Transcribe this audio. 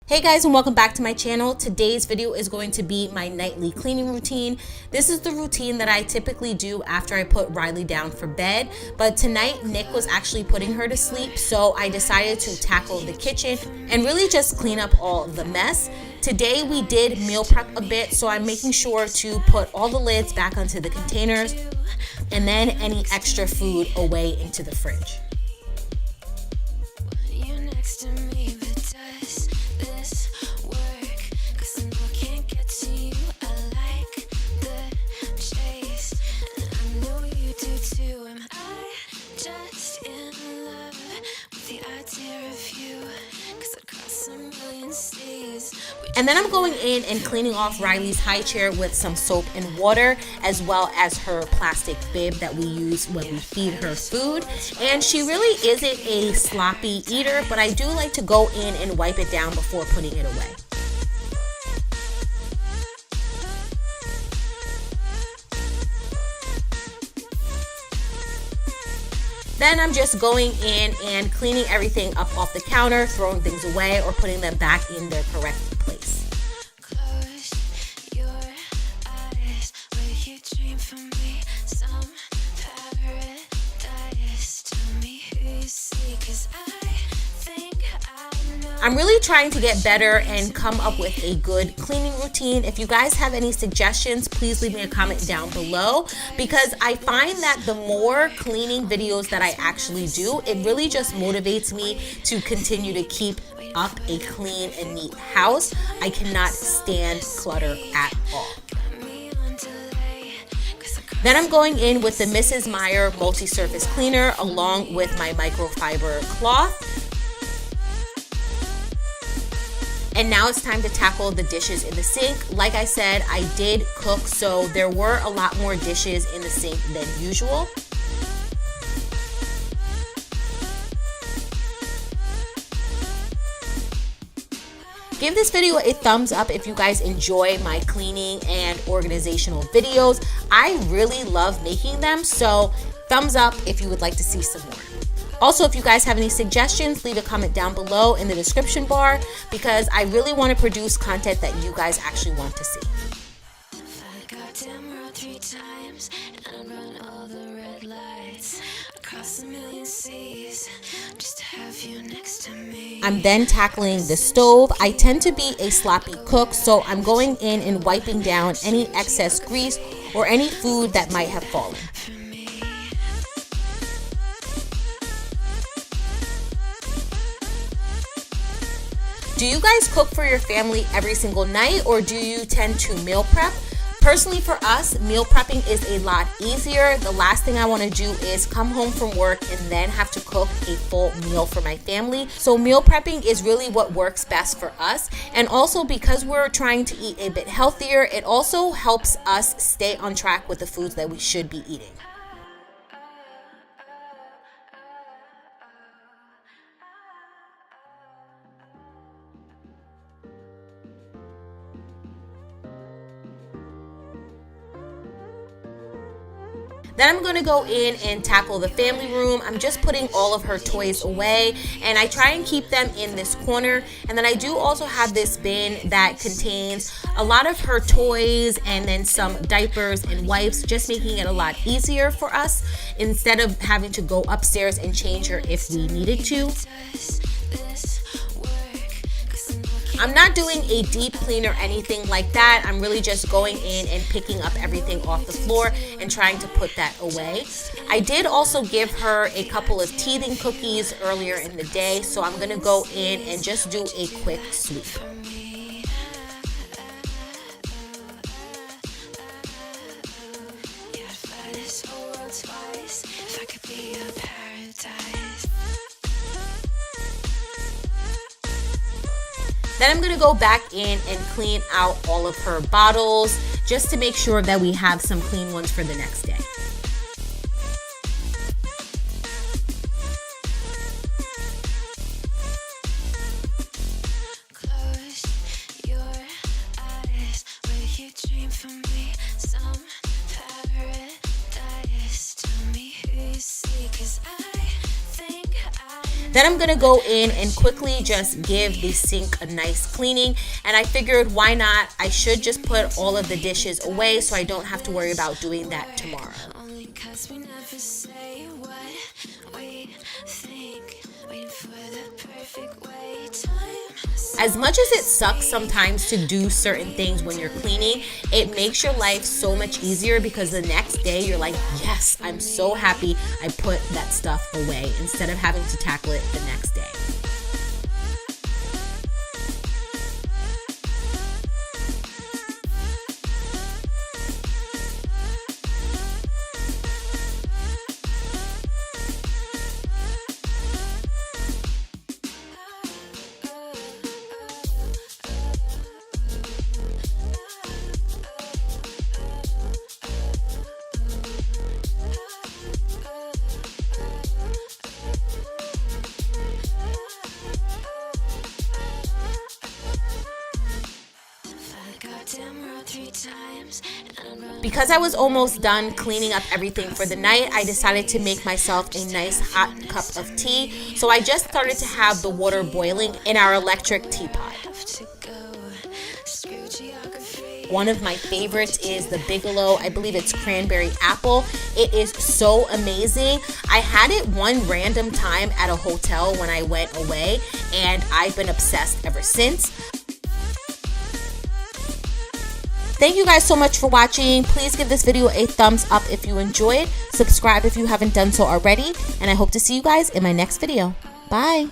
Hey guys, and welcome back to my channel. Today's video is going to be my nightly cleaning routine. This is the routine that I typically do after I put Rylee down for bed, but tonight Nick was actually putting her to sleep, so I decided to tackle the kitchen and really just clean up all of the mess. Today we did meal prep a bit, so I'm making sure to put all the lids back onto the containers and then any extra food away into the fridge. And then I'm going in and cleaning off Rylee's high chair with some soap and water, as well as her plastic bib that we use when we feed her food. And she really isn't a sloppy eater, but I do like to go in and wipe it down before putting it away. Then I'm just going in and cleaning everything up off the counter, throwing things away or putting them back in their correct place. Close your eyes, where you dream for me, some paradise. Tell me who you see, 'cause I think I know. I'm really trying to get better and come up with a good cleaning routine. If you guys have any suggestions, please leave me a comment down below, because I find that the more cleaning videos that I actually do, it really just motivates me to continue to keep up a clean and neat house. I cannot stand clutter at all. Then I'm going in with the Mrs. Meyer multi-surface cleaner along with my microfiber cloth. And now it's time to tackle the dishes in the sink. Like I said, I did cook, so there were a lot more dishes in the sink than usual. Give this video a thumbs up if you guys enjoy my cleaning and organizational videos. I really love making them, so thumbs up if you would like to see some more. Also, if you guys have any suggestions, leave a comment down below in the description bar, because I really want to produce content that you guys actually want to see. I'm then tackling the stove. I tend to be a sloppy cook, so I'm going in and wiping down any excess grease or any food that might have fallen. Do you guys cook for your family every single night, or do you tend to meal prep? Personally, for us, meal prepping is a lot easier. The last thing I want to do is come home from work and then have to cook a full meal for my family. So meal prepping is really what works best for us. And also, because we're trying to eat a bit healthier, it also helps us stay on track with the foods that we should be eating. Then I'm going to go in and tackle the family room. I'm just putting all of her toys away, and I try and keep them in this corner. And then I do also have this bin that contains a lot of her toys and then some diapers and wipes, just making it a lot easier for us instead of having to go upstairs and change her if we needed to. I'm not doing a deep clean or anything like that. I'm really just going in and picking up everything off the floor and trying to put that away. I did also give her a couple of teething cookies earlier in the day, so I'm gonna go in and just do a quick sweep. Then I'm gonna go back in and clean out all of her bottles just to make sure that we have some clean ones for the next day. Close your eyes, where you dream for me, some paradise. Tell me who you see, 'cause I think I Then I'm gonna go in and quickly just give the sink a nice cleaning, and I figured why not? I should just put all of the dishes away so I don't have to worry about doing that tomorrow. As much as it sucks sometimes to do certain things when you're cleaning, it makes your life so much easier because the next day you're like, yes, I'm so happy I put that stuff away instead of having to tackle it the next day. Because I was almost done cleaning up everything for the night, I decided to make myself a nice hot cup of tea. So I just started to have the water boiling in our electric teapot. One of my favorites is the Bigelow. I believe it's cranberry apple. It is so amazing. I had it one random time at a hotel when I went away, and I've been obsessed ever since. Thank you guys so much for watching. Please give this video a thumbs up if you enjoyed. Subscribe if you haven't done so already. And I hope to see you guys in my next video. Bye.